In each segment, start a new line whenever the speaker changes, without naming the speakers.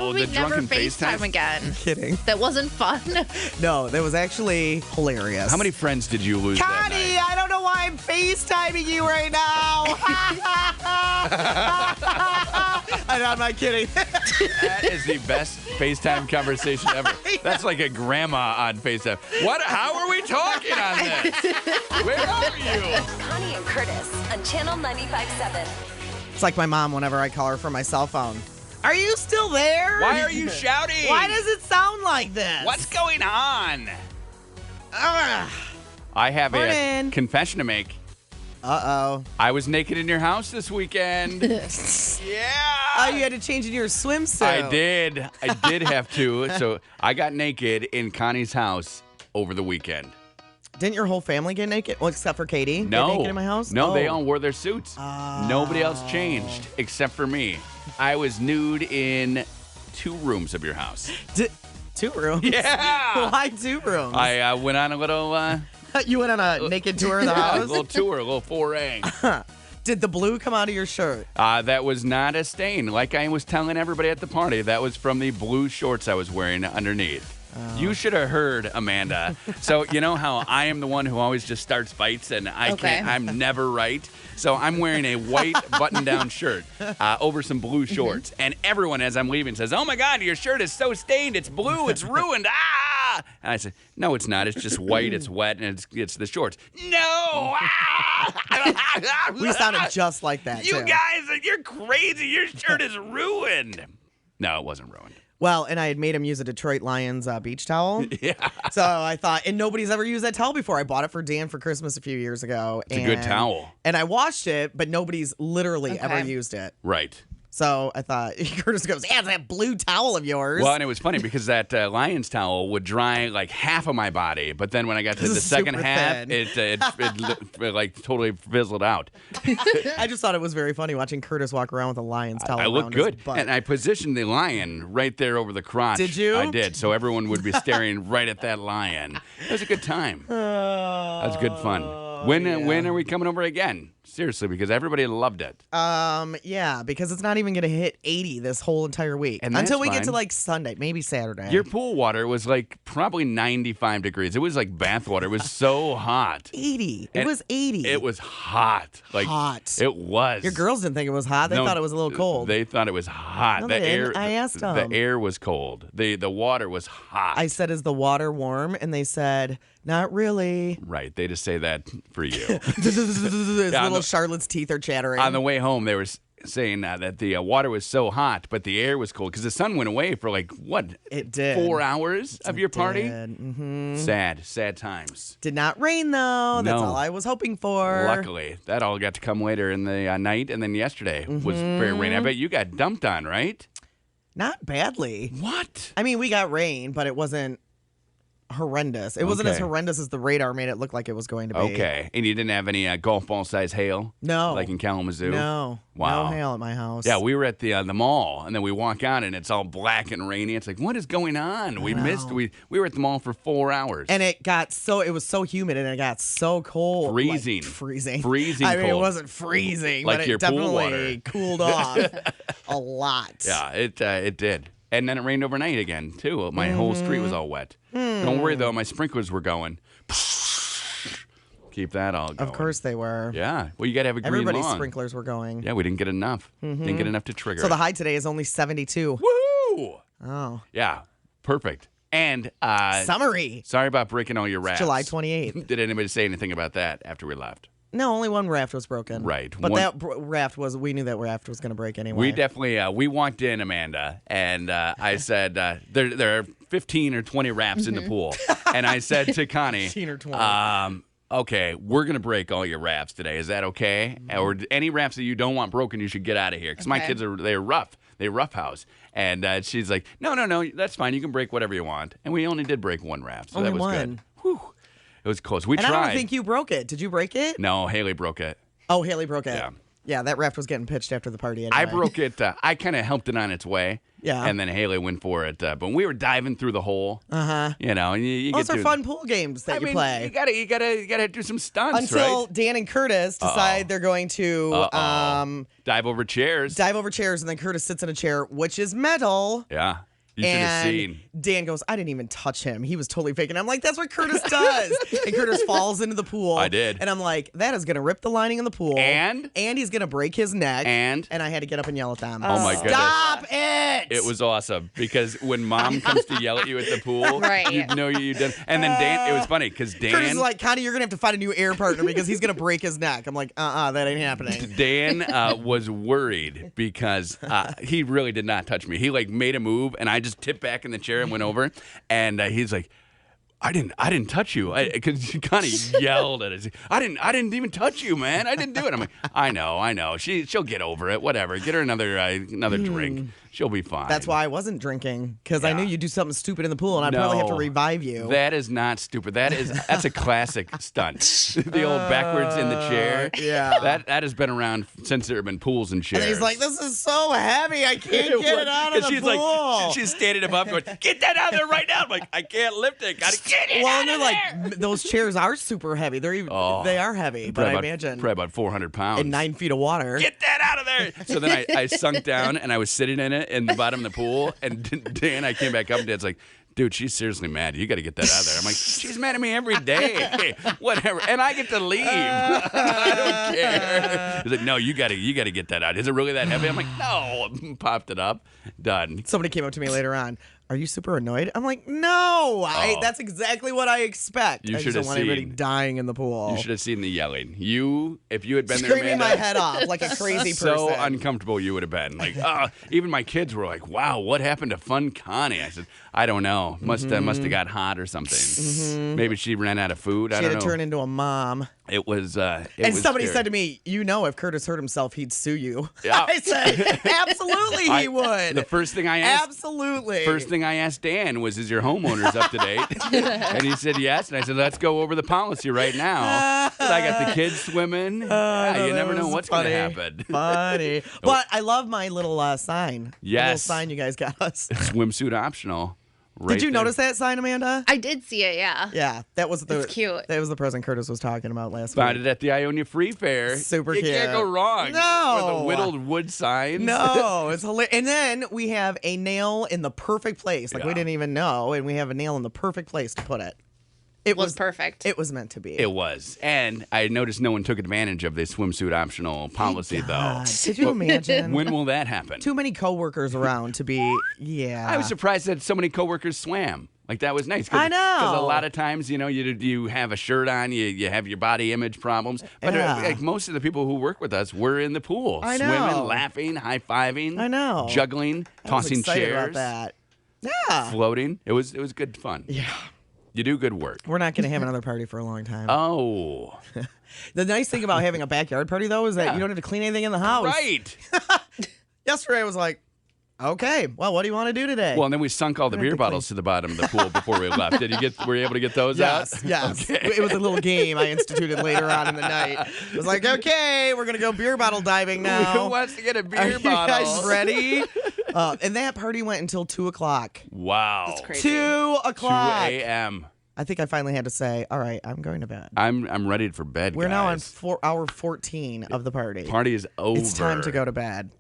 will we
the
never
drunken
FaceTime again?
Kidding.
That wasn't fun.
No, that was actually hilarious.
How many friends did you lose that
Connie,
night?
I don't know why I'm FaceTiming you right now. I'm not kidding.
That is the best FaceTime conversation ever. That's like a grandma on FaceTime. What? How are we talking on this? Where are you?
Connie and Curtis on Channel 95.7.
It's like my mom whenever I call her from my cell phone. Are you still there?
Why are you shouting?
Why does it sound like this?
What's going on?
Ugh.
I have a
Morning.
confession to make.
Uh-oh.
I was naked in your house this weekend. Yeah.
Oh, you had to change into your swimsuit.
I did. I did have to. So I got naked in Connie's house over the weekend.
Didn't your whole family get naked? Well, except for Katie.
No.
Get naked in my house?
No,
Oh.
they all wore their suits. Nobody else changed except for me. I was nude in 2 rooms of your house.
2 rooms?
Yeah.
Why 2 rooms?
I went on a little,
You went on a naked tour of the
a
house?
little tour, a little foray.
Did the blue come out of your shirt?
That was not a stain. Like I was telling everybody at the party, that was from the blue shorts I was wearing underneath. You should have heard, Amanda. So you know how I am the one who always just starts fights and I'm never right. So I'm wearing a white button-down shirt over some blue shorts. And everyone, as I'm leaving, says, "Oh, my God, your shirt is so stained. It's blue. It's ruined. Ah!" And I said, "No, it's not. It's just white. It's wet, and it's the shorts." No! Ah!
We sounded just like that,
You
too.
guys, you're crazy. Your shirt is ruined. No, it wasn't ruined.
Well, and I had made him use a Detroit Lions beach towel.
Yeah.
So I thought, and nobody's ever used that towel before. I bought it for Dan for Christmas a few years ago.
It's a good towel.
And I washed it, but nobody's literally ever
Okay.
used it.
Right.
So I thought, Curtis goes, "Yeah, it's that blue towel of yours."
Well, and it was funny because that Lions towel would dry like half of my body, but then when I got to the
It's
second
super
half,
thin.
it like totally fizzled out.
I just thought it was very funny watching Curtis walk around with a Lion's towel
I looked
around his
good,
butt.
and I positioned the lion right there over the crotch.
Did you?
I did, so everyone would be staring right at that lion. It was a good time. That was good fun. When are we coming over again? Seriously, because everybody loved it.
Yeah, because it's not even going to hit 80 this whole entire week.
And that's
until we get to
fine.
like Sunday, maybe Saturday.
Your pool water was like probably 95 degrees. It was like bath water. It was so hot.
80. It
And
was 80.
It was hot. Like
Hot.
It was.
Your girls didn't think it was hot. They
No,
thought it was a little cold.
They thought it was hot.
No,
the
they
air.
didn't. I asked
The
them.
air was cold. The water was hot.
I said, "Is the water warm?" And they said, "Not really."
Right. They just say that for you.
His
on
little
the-
Charlotte's teeth are chattering.
On the way home, they were saying that the water was so hot, but the air was cold because the sun went away for like what?
It did.
4 hours of your party.
Mm-hmm.
Sad times.
Did not rain though. That's
No.
all I was hoping for.
Luckily, that all got to come later in the night, and then yesterday was very rainy. I bet you got dumped on, right?
Not badly.
What?
I mean, we got rain, but it wasn't horrendous. It wasn't as
Okay.
horrendous as the radar made it look like it was going to be.
Okay. And you didn't have any golf ball size hail?
No.
Like in Kalamazoo?
No.
Wow.
No hail at my house.
Yeah, we were at the mall, and then we walk out, and it's all black and rainy. It's like, what is going on? We missed. We were at the mall for 4 hours.
And it was so humid and it got so cold.
Freezing.
Like, freezing.
Freezing
I mean, it
cold.
wasn't freezing,
Like
but
your
it
pool
definitely
water.
cooled off a lot.
Yeah, it did. And then it rained overnight again, too. My whole street was all wet. Don't worry, though. My sprinklers were going. Keep that all going.
Of course they were.
Yeah. Well, you got to have a green
Everybody's
lawn.
sprinklers were going.
Yeah, we didn't get enough. Didn't get enough to trigger
So
it.
the high today is only 72.
Woo!
Oh.
Yeah, perfect. And
Summery.
sorry about breaking all your rafts.
July 28th.
Did anybody say anything about that after we left?
No, only one raft was broken.
Right.
But
One-
that raft we knew that raft was going to break anyway.
We definitely we walked in, Amanda, and I said there are 15 or 20 rafts in the pool, and I said to Connie,
15 or 20.
okay, we're gonna break all your rafts today. Is that okay? Or any rafts that you don't want broken, you should get out of here because my
Okay.
kids they're rough. They roughhouse. And she's like, no, that's fine. You can break whatever you want. And we only did break one raft, so
Only
that was
one.
good. Whew. It was close. We
and
tried.
I don't think you broke it. Did you break it?
No, Haley broke it.
Oh, Haley broke it.
Yeah.
Yeah, that raft was getting pitched after the party anyway.
I broke it. I kind of helped it on its way.
Yeah.
And then Haley went for it. But we were diving through the hole. And you
Those
get
are fun pool games that you play.
You gotta do some stunts,
Until
right?
Dan and Curtis decide they're going to
Dive over chairs.
and then Curtis sits in a chair, which is metal.
Yeah. You should have
And
seen.
Dan goes, I didn't even touch him. He was totally faking. I'm like, that's what Curtis does. And Curtis falls into the pool.
I did.
And I'm like, that is going to rip the lining in the pool.
And
he's going to break his neck.
And
I had to get up and yell at them.
Oh, my goodness.
Stop it.
It was awesome because when Mom comes to yell at you at the pool,
Right.
you know you did. And then Dan, it was funny because Dan.
Curtis is like, Connie, you're going to have to find a new air partner because he's going to break his neck. I'm like, that ain't happening.
Dan was worried because he really did not touch me. He made a move and I just tipped back in the chair and went over, and he's like, I didn't touch you, because Connie yelled at us. I didn't even touch you, man. I didn't do it. I'm like, I know. She'll get over it. Whatever. Get her another drink. She'll be fine.
That's why I wasn't drinking, because I
Yeah.
knew you'd do something stupid in the pool, and I'd probably have to revive you.
That is not stupid. That's a classic stunt. The old backwards in the chair.
Yeah.
That has been around since there have been pools and chairs.
And he's like, this is so heavy, I can't get it out of the
she's
pool.
like, she's standing above going, get that out of there right now. I'm like, I can't lift it. Gotta get it
Well,
out
and they're
of
like,
there.
those chairs are super heavy. They are heavy, but I imagine
probably about 400 pounds.
in 9 feet of water.
Get that out of there. So then I sunk down and I was sitting in it in the bottom of the pool. And Dan, I came back up and Dad's like, dude, she's seriously mad. You got to get that out of there. I'm like, she's mad at me every day. Whatever. And I get to leave. I don't care. He's like, no, you got to get that out. Is it really that heavy? I'm like, no. Popped it up. Done.
Somebody came up to me later on. Are you super annoyed? I'm like, no. That's exactly what I expect.
You
I
should
just
have
don't want anybody
seen.
dying in the pool.
You should have seen the yelling. If you had been there,
Screaming
Amanda,
my head off like a crazy person.
so uncomfortable you would have been. Like, even my kids were like, wow, what happened to Fun Connie? I said, I don't know. Must have got hot or something. Maybe she ran out of food. I
She
don't
had
know.
to turn into a mom.
It was.
And somebody said to me, if Curtis hurt himself, he'd sue you.
Yeah.
I said, absolutely he would.
The first thing I asked.
Absolutely.
First thing I asked Dan was, "Is your homeowners up to date?" And he said yes. And I said, "Let's go over the policy right now." So I got the kids swimming. Yeah, you never know what's going to happen.
Funny. But I love my little sign. The little
Yes.
sign you guys got us.
Swimsuit optional. Right
Did you
there.
notice that sign, Amanda?
I did see it, yeah.
Yeah, that was the.
It's cute.
That was the present Curtis was talking about last
Found
week.
it at the Ionia Free Fair.
Super
you
cute.
can't go wrong.
No.
With the whittled wood signs.
No, it's hilarious. And then we have a nail in the perfect place. Like we
Yeah.
didn't even know, and we have a nail in the perfect place to put it. It
Was perfect.
It was meant to be.
It was. And I noticed no one took advantage of the swimsuit optional policy,
God,
though.
did you imagine?
When will that happen?
Too many coworkers around to be. Yeah.
I was surprised that so many coworkers swam. Like, that was nice.
I know.
Because a lot of times, you have a shirt on, you have your body image problems. But
Yeah.
like most of the people who work with us were in the pool.
I know.
Swimming, laughing, high-fiving.
I know.
Juggling,
I was
tossing
excited
chairs.
about that. Yeah.
Floating. It was good fun.
Yeah.
You do good work.
We're not going to have another party for a long time.
Oh.
The nice thing about having a backyard party, though, is that
Yeah.
you don't have to clean anything in the house.
Right.
Yesterday, I was like, okay, well, what do you want to do today?
Well, and then we sunk all the beer bottles to the bottom of the pool before we left. Were you able to get those out?
Yes.
Okay.
It was a little game I instituted later on in the night. It was like, okay, we're going to go beer bottle diving now.
Who wants to get a
Are
beer
you
bottle?
guys ready? And that party went until 2 o'clock.
Wow.
That's crazy.
2
2
o'clock.
a.m.
I think I finally had to say, all right, I'm going to bed.
I'm ready for bed,
We're now on
guys.
hour 14 of the party.
Party is over.
It's time to go to bed.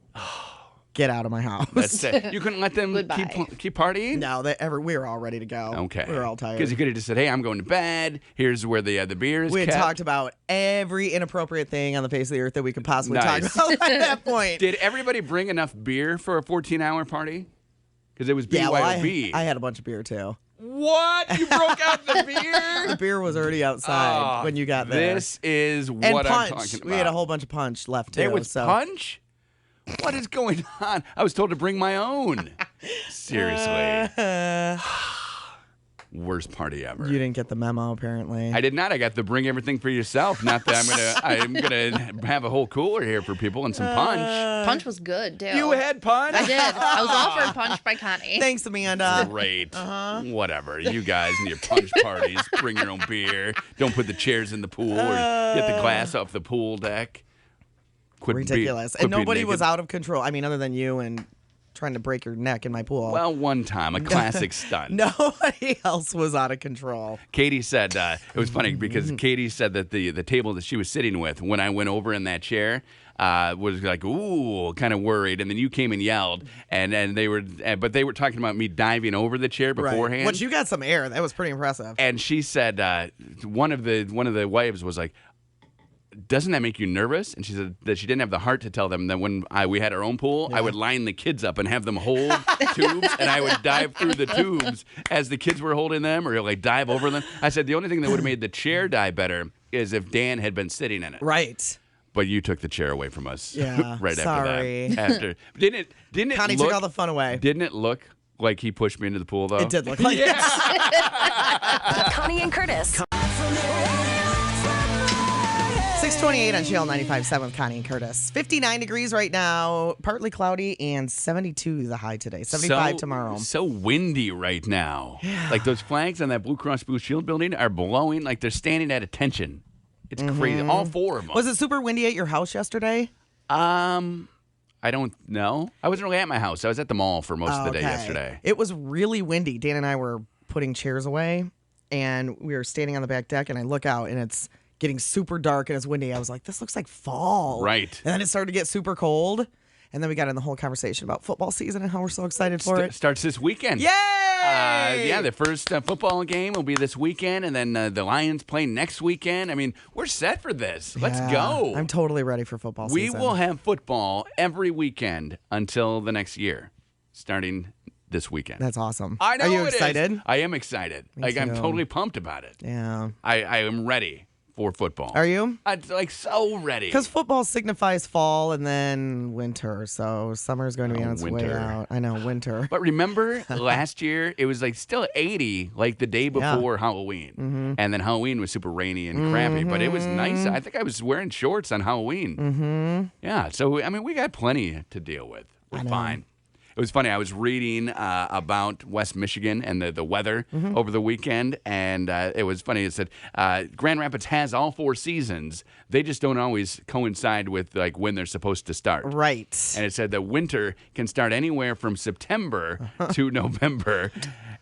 Get out of my house.
That's it. You couldn't let them
Goodbye.
keep partying?
No, we were all ready to go.
Okay.
We were all tired.
Because you could have just said, hey, I'm going to bed. Here's where the beer is
We had
kept.
talked about every inappropriate thing on the face of the earth that we could possibly
Nice.
talk about at that point.
Did everybody bring enough beer for a 14-hour party? Because it was
Yeah, well,
BYOB.
I had a bunch of beer too.
What? You broke out the beer?
The beer was already outside
Oh,
when you got there.
This is
and
what
punch.
I'm talking about.
We had a whole bunch of punch left too.
There was
so.
punch? What is going on? I was told to bring my own. Seriously. Worst party ever.
You didn't get the memo, apparently.
I did not. I got the bring everything for yourself. Not that I'm gonna have a whole cooler here for people and some punch.
Punch was good, too.
You had punch?
I did. I was offered punch by Connie.
Thanks, Amanda.
Great. Whatever. You guys and your punch parties. Bring your own beer. Don't put the chairs in the pool or get the glass off the pool deck.
ridiculous. And nobody was out of control. I mean, other than you and trying to break your neck in my pool.
Well, one time, a classic stunt.
Nobody else was out of control.
Katie said, it was funny because Katie said that the table that she was sitting with, when I went over in that chair, was like, ooh, kind of worried. And then you came and yelled, and they were talking about me diving over the chair beforehand.
Right. But you got some air. That was pretty impressive.
And she said, one of the wives was like, doesn't that make you nervous? And she said that she didn't have the heart to tell them that when we had our own pool, I would line the kids up and have them hold tubes, and I would dive through the tubes as the kids were holding them, or like dive over them. I said the only thing that would have made the chair dive better is if Dan had been sitting in it.
Right.
But you took the chair away from us.
Yeah.
Right
sorry.
after that. Didn't it
Connie
look,
took all the fun away.
Didn't it look like he pushed me into the pool though?
It did look like it.
Connie and Curtis.
628 on Channel 95.7 with Connie and Curtis. 59 degrees right now, partly cloudy, and 72 the high today. 75 tomorrow.
So windy right now. Yeah. Like those flags on that Blue Cross Blue Shield building are blowing like they're standing at attention. It's crazy. All four of them.
Was it super windy at your house yesterday?
I don't know. I wasn't really at my house. I was at the mall for most of the day yesterday.
It was really windy. Dan and I were putting chairs away, and we were standing on the back deck, and I look out, and it's getting super dark and it's windy. I was like, this looks like fall.
Right.
And then it started to get super cold. And then we got in the whole conversation about football season and how we're so excited for it.
Starts this weekend.
Yay!
Yeah, the first football game will be this weekend, and then the Lions play next weekend. I mean, we're set for this. Let's go.
I'm totally ready for football season.
We will have football every weekend until the next year, starting this weekend.
That's awesome.
I know.
Are you excited?
I am excited. I'm totally pumped about it.
Yeah.
I am ready for football.
Are you?
I'm like so ready.
Because football signifies fall and then winter. So summer is going to be on its way out. I know, winter.
But remember last year, it was like still 80 like the day before Halloween. Mm-hmm. And then Halloween was super rainy and crappy. But it was nice. I think I was wearing shorts on Halloween. Mm-hmm. Yeah. So, I mean, we got plenty to deal with. We're fine. It was funny. I was reading about West Michigan and the weather over the weekend, and it was funny. It said Grand Rapids has all four seasons. They just don't always coincide with like when they're supposed to start.
Right.
And it said that winter can start anywhere from September to November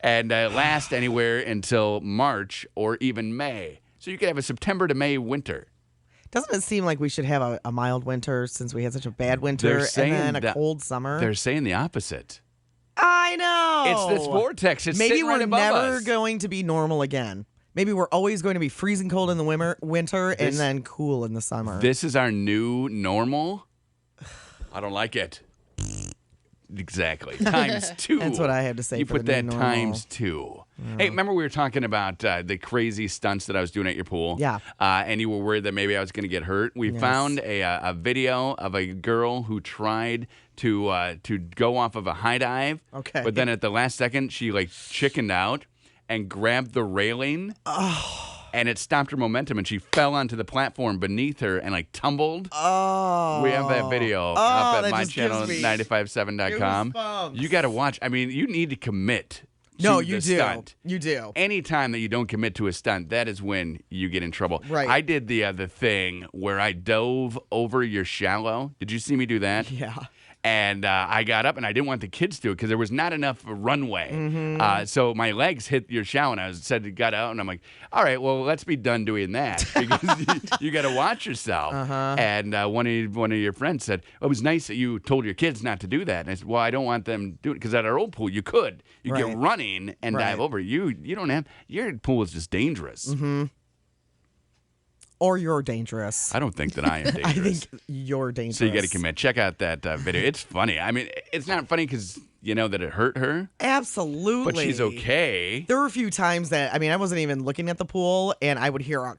and last anywhere until March or even May. So you could have a September to May winter.
Doesn't it seem like we should have a mild winter since we had such a bad winter and then a cold summer?
They're saying the opposite.
I know.
It's this vortex. It's
Maybe
sitting right
we're
above
never
us.
going to be normal again. Maybe we're always going to be freezing cold in the winter and then cool in the summer.
This is our new normal. I don't like it. Exactly. Times two.
That's what I have to say.
You
for
put
the
that
new normal.
times two. Hey, remember we were talking about the crazy stunts that I was doing at your pool?
Yeah.
And you were worried that maybe I was going to get hurt. We found a video of a girl who tried to go off of a high dive.
Okay.
But then at the last second, she like chickened out and grabbed the railing. And it stopped her momentum, and she fell onto the platform beneath her and like tumbled.
Oh.
We have that video up at mychannel957.com.
goosebumps.
You got to watch. I mean, you need to commit
No,
to
you
the
do.
stunt.
You do.
Anytime that you don't commit to a stunt, that is when you get in trouble.
Right.
I did the thing where I dove over your shallow. Did you see me do that?
Yeah.
And I got up, and I didn't want the kids to because there was not enough runway. So my legs hit your shallow, and I got out, and I'm like, all right, well, let's be done doing that because you got to watch yourself. And one of your friends said, it was nice that you told your kids not to do that. And I said, well, I don't want them doing it because at our old pool, you could. You
Right.
get running and dive over. You don't have, your pool is just dangerous.
Or you're dangerous.
I don't think that I am dangerous.
I think you're dangerous.
So you got to commit. Check out that video. It's funny. I mean, it's not funny because you know that it hurt her.
Absolutely.
But she's okay.
There were a few times that, I mean, I wasn't even looking at the pool, and I would hear a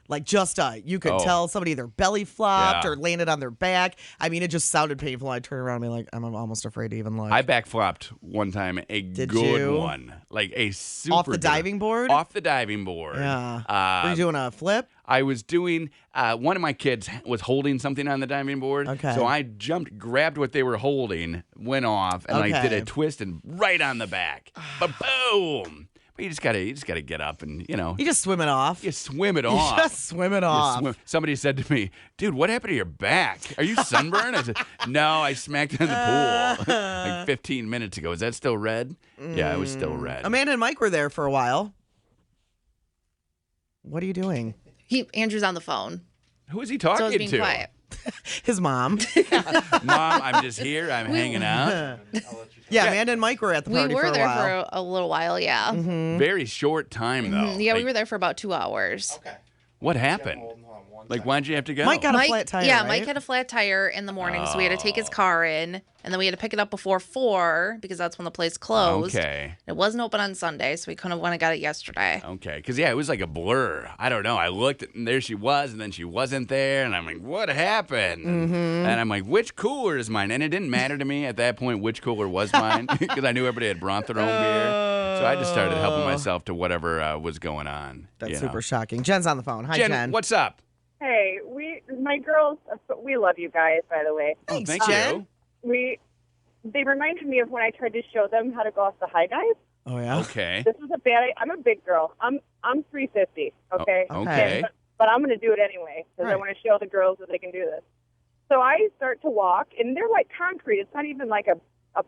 like just you could tell somebody either belly flopped or landed on their back. I mean, it just sounded painful. I turned around and be like, I'm almost afraid to even look.
I backflopped one time, good
you?
one. Like a super
Off the
good-
diving board?
Off the diving board.
Yeah. Were you doing a flip?
I was doing, one of my kids was holding something on the diving board.
Okay.
So I jumped, grabbed what they were holding, went off, and like did a twist and right on the back. But boom! But you just gotta get up and
You just swim it off.
you swim it
You
off.
just swim it off.
Somebody said to me, "Dude, what happened to your back? Are you sunburned?" I said, "No, I smacked it in the pool like 15 minutes ago. Is that still red?" Yeah, it was still red.
Amanda and Mike were there for a while. What are you doing?
Andrew's on the phone,
Who is he
so I was
talking
being
to?
quiet.
His mom.
Mom, I'm just here. I'm hanging out.
Yeah, Amanda and Mike were at the
We
party
were
for a
there
while.
for a little while, yeah.
Very short time though.
Yeah, we
Like,
were there for about 2 hours.
Okay.
What happened? Like, why'd you have to go?
Mike got a flat tire,
Yeah,
right?
Mike had a flat tire in the morning, so we had to take his car in, and then we had to pick it up before 4 because that's when the place closed.
Okay.
It wasn't open on Sunday, so we couldn't have went and got it yesterday.
Okay, because it was like a blur. I don't know. I looked and there she was, and then she wasn't there, and I'm like, what happened? And I'm like, which cooler is mine? And it didn't matter to me at that point which cooler was mine because I knew everybody had brought their own beer. So I just started helping myself to whatever was going on.
That's super shocking. Jen's on the phone. Hi, Jen.
What's up?
Hey, my girls, we love you guys, by the way.
Thanks,
Thank
Jen.
you.
They reminded me of when I tried to show them how to go off the high dive.
Oh, yeah?
Okay.
This was I'm a big girl. I'm 350, okay?
Okay.
But I'm going to do it anyway because I
Right.
want to show the girls that they can do this. So I start to walk, and they're like concrete. It's not even like a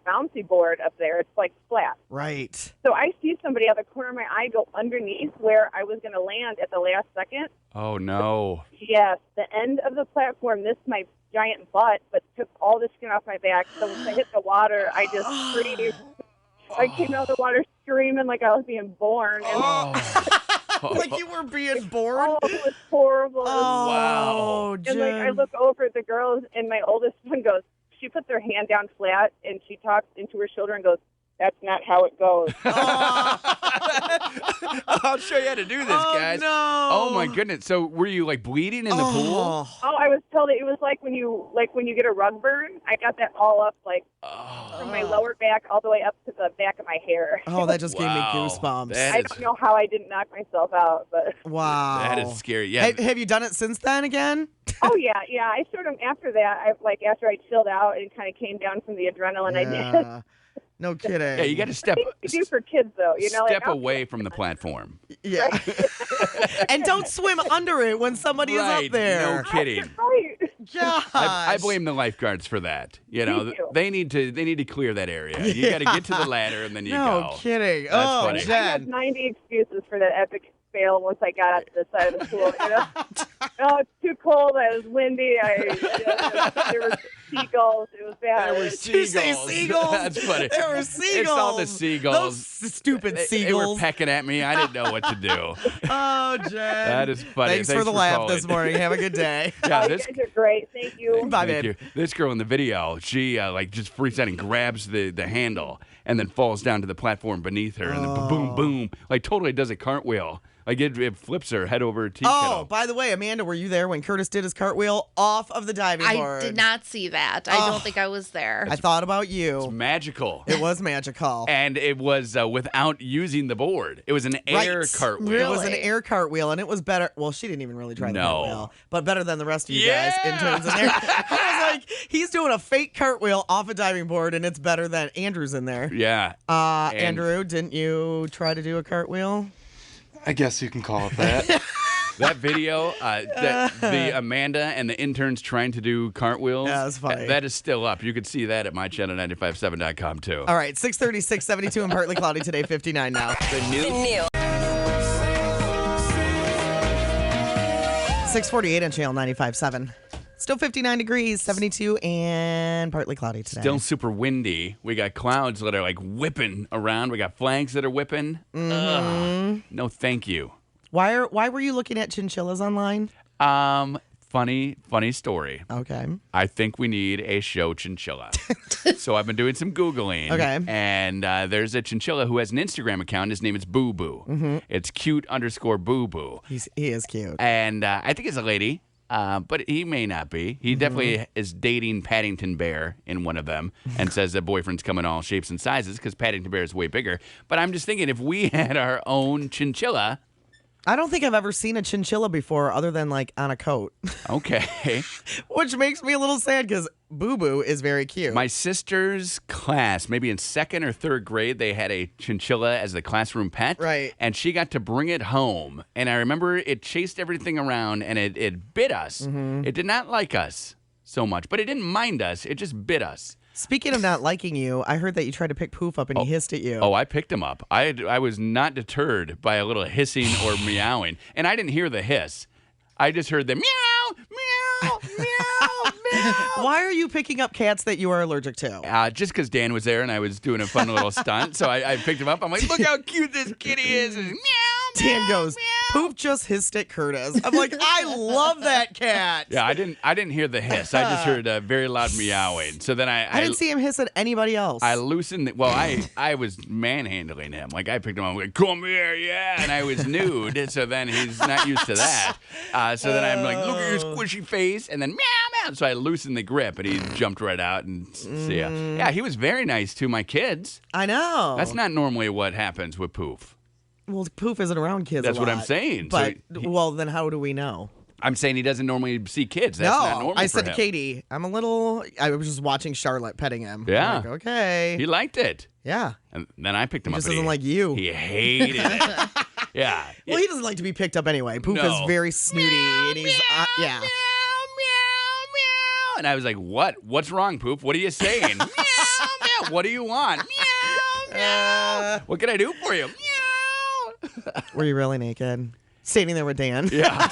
bouncy board up there. It's like flat.
Right.
So I see somebody out of the corner of my eye go underneath where I was going to land at the last second.
Oh, no.
Yes, the end of the platform missed my giant butt, but took all the skin off my back. So once I hit the water, I just screamed. I came out of the water screaming like I was being born. And
Like you were being born?
oh, it was horrible.
Oh,
Wow.
And
Jen.
like I look over at the girls, and my oldest one goes. She puts her hand down flat, and she talks into her shoulder and goes, "That's not how it goes."
I'll show you how to do this, guys.
No.
Oh, my goodness. So were you like bleeding in the pool?
Oh, I was told it was like when you get a rug burn. I got that all up from my lower back all the way up to the back of my hair.
Oh, that just gave me
Wow.
goosebumps.
That
I
is-
don't know how I didn't knock myself out, but
Wow.
That is scary. Yeah.
Have you done it since then again?
oh yeah. I sort of after that. After I chilled out and kind of came down from the adrenaline. I did.
Yeah. No kidding.
Yeah, you got to step
You do for kids though,
step away from the platform.
Yeah. And don't swim under it when somebody is
Right.
up there.
No kidding.
Right.
Gosh.
I blame the lifeguards for that.
Me too.
They need to clear that area. You got to get to the ladder and then you
No
go.
kidding.
That's
Oh,
funny.
I had
Jen.
90 excuses for that epic fail once I got out to the side of the pool. Oh, it's too cold. It was windy. There was seagulls. It was bad.
There were
Did you say
seagulls.
seagulls?
That's funny.
There were seagulls.
It's all the seagulls.
Those stupid
They were
seagulls.
pecking at me. I didn't know what to do.
Oh, Jen.
That is funny.
Thanks for the laugh
calling.
this morning. Have a good day.
Yeah,
You
this
guys are great. Thank you.
Bye,
Thank
babe.
you. This girl in the video, she just freaks out and grabs the handle and then falls down to the platform beneath her and then boom, boom, like totally does a cartwheel. Like it flips her head over a tea
Oh,
kettle.
by the way, Amanda, were you there when Curtis did his cartwheel off of the diving board?
I did not see that. I don't think I was there.
I thought about
It's
you.
magical.
It was magical.
And it was without using the board. It was an air
Right.
cartwheel.
It was an
Really?
air cartwheel, and it was better. Well, she didn't even really try the
No.
cartwheel, but better than the rest of you
Yeah.
guys in terms of air. I was like, he's doing a fake cartwheel off a diving board, and it's better than Andrew's in there.
Yeah.
Andrew, didn't you try to do a cartwheel?
I guess you can call it that.
That video, the Amanda and the interns trying to do cartwheels.
Yeah, that's funny.
That is still up. You can see that at mychannel957.com too.
All right, 6:30, 6:72, and partly cloudy today, 59 now.
The new.
6:48 on channel 95.7. Still 59 degrees, 72, and partly cloudy today.
Still super windy. We got clouds that are like whipping around. We got flags that are whipping. Ugh. No, thank you.
Why were you looking at chinchillas online?
Funny story.
Okay.
I think we need a show chinchilla. So I've been doing some Googling.
Okay.
And there's a chinchilla who has an Instagram account. His name is Boo Boo.
Mm-hmm.
It's cute_Boo Boo.
He is cute.
And I think it's a lady, but he may not be. He definitely is dating Paddington Bear in one of them and says that boyfriend's come in all shapes and sizes because Paddington Bear is way bigger. But I'm just thinking if we had our own chinchilla,
I don't think I've ever seen a chinchilla before other than like on a coat,
Okay.
which makes me a little sad because Boo Boo is very cute.
My sister's class, maybe in 2nd or 3rd grade, they had a chinchilla as the classroom pet.
Right.
And she got to bring it home. And I remember it chased everything around and it bit us.
Mm-hmm.
It did not like us so much, but it didn't mind us. It just bit us.
Speaking of not liking you, I heard that you tried to pick Poof up and he hissed at you.
Oh, I picked him up. I was not deterred by a little hissing or meowing. And I didn't hear the hiss. I just heard the meow, meow, meow, meow.
Why are you picking up cats that you are allergic to?
Just because Dan was there and I was doing a fun little stunt. So I picked him up. I'm like, look how cute this kitty is. And meow,
Dan
meow,
goes,
meow.
Poof just hissed at Curtis. I'm like, I love that cat.
Yeah, I didn't hear the hiss. I just heard a very loud meowing. So then
I didn't see him hiss at anybody else.
I loosened. I was manhandling him. Like I picked him up. I'm like, come here, yeah. And I was nude. So then he's not used to that. So then I'm like, look at your squishy face, and then meow meow. So I loosened the grip, and he jumped right out. And so, yeah, he was very nice to my kids.
I know.
That's not normally what happens with Poof.
Well, Poof isn't around kids.
That's
a
what I'm
lot.
saying.
But
So
well, then how do we know?
I'm saying he doesn't normally see kids. That's not normal
I
for
said to
him.
Katie, I was just watching Charlotte petting him.
Yeah.
I'm like, okay.
He liked it.
Yeah.
And then I picked him
He
up.
just
and
doesn't like you.
He hated it. Yeah.
Well, he doesn't like to be picked up anyway. Poof
No.
is very snooty, and he's yeah.
Meow, meow, meow. And I was like, what? What's wrong, Poop? What are you saying? Meow, meow. What do you want? Meow, meow. What can I do for you? Meow.
Were you really naked? Standing there with Dan.
Yeah.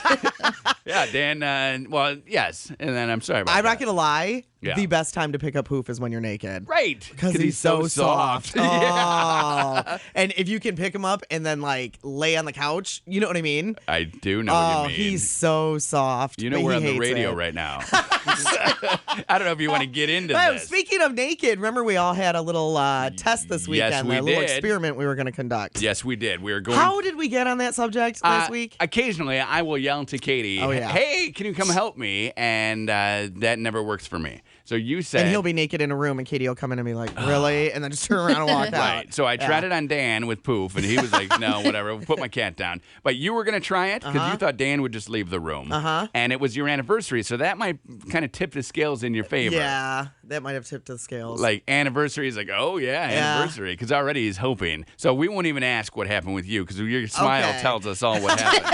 Yeah, Dan, well, yes. And then I'm sorry about
I'm
that.
not going to lie.
Yeah.
The best time to pick up Poof is when you're naked.
Right.
Because he's so soft.
Yeah.
Oh. And if you can pick him up and then like lay on the couch, you know what I mean?
I do know what you mean.
He's so soft.
You know
but
we're
he
on the
hates
radio
it.
right now. I don't know if you want to get into
Oh,
this.
speaking of naked, remember we all had a little test this weekend,
Yes, we
a little
did.
experiment we were going to conduct.
Yes, we did. We were going.
How did we get on that subject this week?
Occasionally, I will yell to Katie,
Oh, yeah.
hey, can you come help me? And that never works for me. So you said.
And he'll be naked in a room, and Katie will come in and be like, really? And then just turn around and walk out.
Right. So I tried it on Dan with Poof, and he was like, no, whatever. Put my cat down. But you were going to try it because you thought Dan would just leave the room. And it was your anniversary, so that might kind of tip the scales in your favor.
Yeah, that might have tipped the scales.
Like anniversary is like, oh yeah, anniversary, because already he's hoping. So we won't even ask what happened with you because your smile
Okay.
tells us all what happened.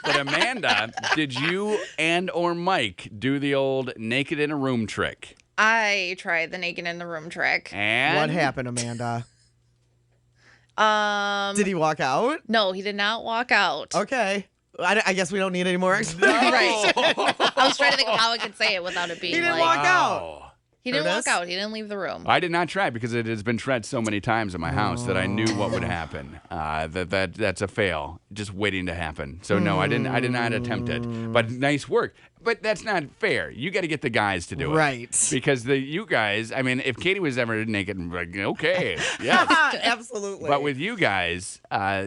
But Amanda, did you and or Mike do the old naked in a room trick?
I tried the naked in the room trick.
And
What happened, Amanda?
Um,
Did he walk out?
no, he did not walk out.
Okay. I guess we don't need any more explanation.
Right. I was trying to think of how I could say it without it being
He didn't
like
walk out.
Oh.
he didn't
Curtis?
walk out. He didn't leave the room.
I did not try because it has been tried so many times in my house that I knew what would happen. That's a fail, just waiting to happen. So no, I did not attempt it. But nice work. But that's not fair. You got to get the guys to do it,
Right.
Because you guys. I mean, if Katie was ever naked, I'm like, okay, yes.
Absolutely.
But with you guys,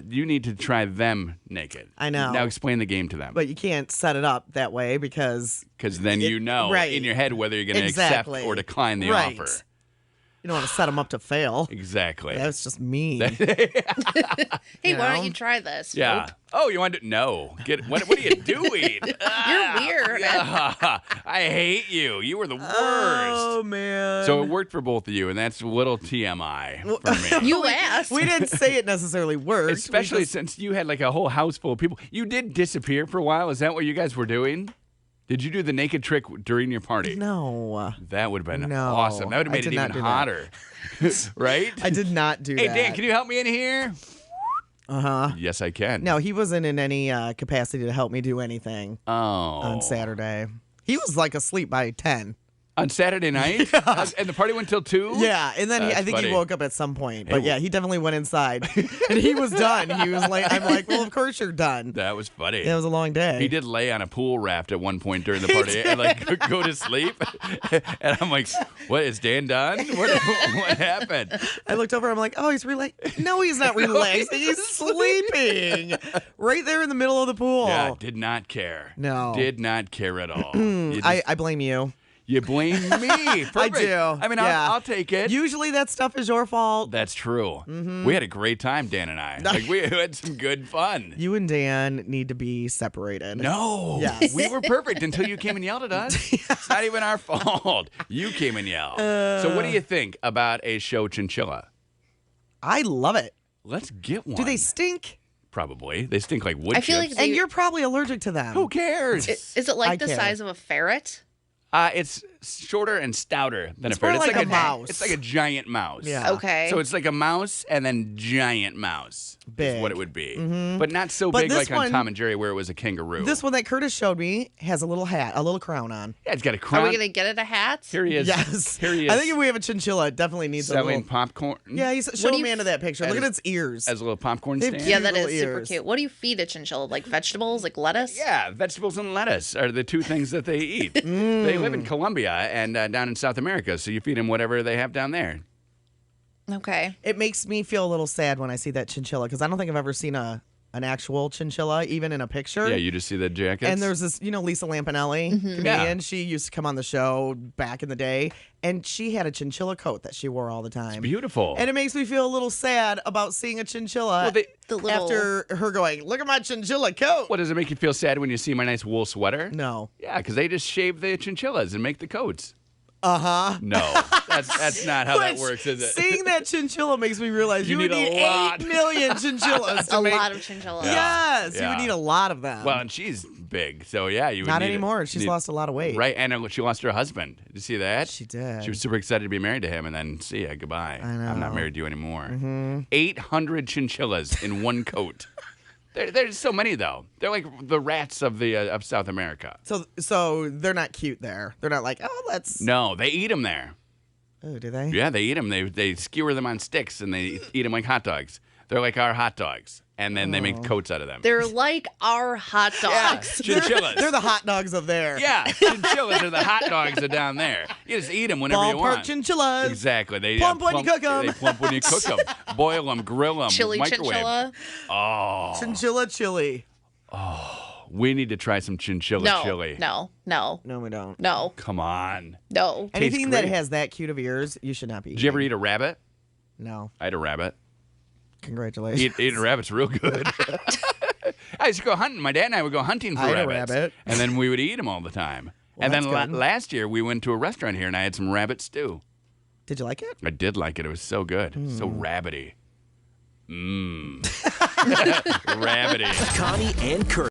you need to try them naked.
I know.
Now explain the game to them.
But you can't set it up that way because
Because then you know
right.
in your head whether you're going to
Exactly.
accept or decline the
Right.
offer.
you don't want to set them up to fail.
Exactly.
That's just mean.
Hey,
You
why
know?
don't you try this?
Yeah.
Nope.
Oh, you want to? No. What are you doing?
You're weird.
I hate you. You were the worst.
Oh man.
So it worked for both of you, and that's a little TMI for me.
You asked.
we didn't say it necessarily worked.
Especially since you had like a whole house full of people. You did disappear for a while. Is that what you guys were doing? Did you do the naked trick during your party?
No.
That would have been
No,
awesome. That would have
I
made it
did not
even
do that.
hotter. Right?
I did not do
Hey,
that.
Dan, can you help me in here?
Uh-huh.
Yes, I can.
No, he wasn't in any capacity to help me do anything
Oh.
on Saturday. He was like asleep by 10.
On Saturday night? And the party went till 2?
Yeah, and then I
That's
think
funny.
he woke up at some point. But
Hey,
yeah, he definitely went inside. And he was done. He was like, I'm like, well, of course you're done.
That was funny.
It was a long day.
He did lay on a pool raft at one point during the party and like go to sleep. And I'm like, what, is Dan done? What happened?
I looked over. I'm like, oh, he's relaxed. No, he's not relaxing. He's sleeping right there in the middle of the pool.
Yeah, did not care.
No.
Did not care at all. You
I blame you.
You blame me. Perfect.
I do.
I mean,
Yeah.
I'll take it.
Usually that stuff is your fault.
That's true. We had a great time, Dan and I. Like, we had some good fun.
You and Dan need to be separated.
No.
Yes.
We were perfect until you came and yelled at us. It's not even our fault. You came and yelled. So what do you think about a show chinchilla?
I love it.
Let's get one.
Do they stink?
Probably. They stink like wood
I feel
chips.
like
And you're probably allergic to them.
Who cares?
Is it like
I
the
care.
size of a ferret?
It's shorter and stouter than
It's
a ferret.
more like a mouse.
It's like a giant mouse.
Yeah.
Okay.
So it's like a mouse and then giant mouse.
Big.
Is what it would be. But not so
But
big
this
like on
one-
Tom and Jerry where it was a kangaroo.
This one that Curtis showed me has a little hat, a little crown on.
Yeah, it's got a crown.
Are we gonna get it a hat?
Here he is.
Yes.
Here he is.
I think if we have a chinchilla, it definitely needs a
selling
little.
popcorn.
Yeah, he's showing
do you
me into that picture. Look at its ears.
As a little popcorn
They have
stand.
Yeah,
cute
that is
little
super
ears.
cute. What do you feed a chinchilla? Like vegetables, like lettuce?
Yeah, vegetables and lettuce are the two things that they eat. They live in Colombia and down in South America, so you feed them whatever they have down there.
Okay.
It makes me feel a little sad when I see that chinchilla because I don't think I've ever seen an actual chinchilla, even in a picture.
Yeah, you just see the jackets.
And there's this, Lisa Lampanelli, comedian.
Yeah.
She used to come on the show back in the day, and she had a chinchilla coat that she wore all the time.
beautiful.
And it makes me feel a little sad about seeing a chinchilla
Well, they-
The little
after her going, look at my chinchilla coat.
What, does it make you feel sad when you see my nice wool sweater?
No.
Yeah, because they just shave the chinchillas and make the coats.
Uh-huh.
No, that's not how that
Which,
works, is it?
Seeing that chinchilla makes me realize
You
you would
need a
need
lot.
8 million chinchillas to
A
make.
lot of chinchillas.
Yes, you
Yeah.
would need a lot of them.
Well, and she's big, so yeah, you would
Not
need
anymore. She's lost a lot of weight.
Right, and she lost her husband. Did you see that?
She did.
She was super excited to be married to him, and then see ya, goodbye.
I
I'm not
know. Mm-hmm.
married to you anymore. 800 chinchillas in one coat. There's so many though. They're like the rats of South America.
So they're not cute there. They're not like, oh, let's.
No, they eat them there.
Oh, do they?
Yeah, they eat them. They skewer them on sticks and they eat them like hot dogs. They're like our hot dogs, and then they make coats out of them.
They're like our hot
yeah,
dogs.
chinchillas.
They're the hot dogs of there.
yeah, chinchillas are the hot dogs that are down there. You just eat them whenever you
Ballpark
want.
chinchillas.
Exactly. They
Plump when you cook 'em.
They plump when you cook them. Boil them, grill them,
Chili
microwave.
chinchilla.
Oh,
Chinchilla chili.
we need to try some chinchilla
No,
chili.
no.
No, we don't.
No.
Come on.
No.
Anything that
great.
has that cute of ears, you should not be.
Did you ever eat a rabbit?
No.
I had a rabbit.
Congratulations.
Eating a rabbit's real good. I used to go hunting. My dad and I would go hunting for
I ate a
rabbits.
rabbit.
And then we would eat them all the time.
Well,
and then
that's good.
last year we went to a restaurant here and I had some rabbit stew.
Did you like it?
I did like it. It was so good. So rabbity. Mmm. Rabbity.
Connie and Curtis.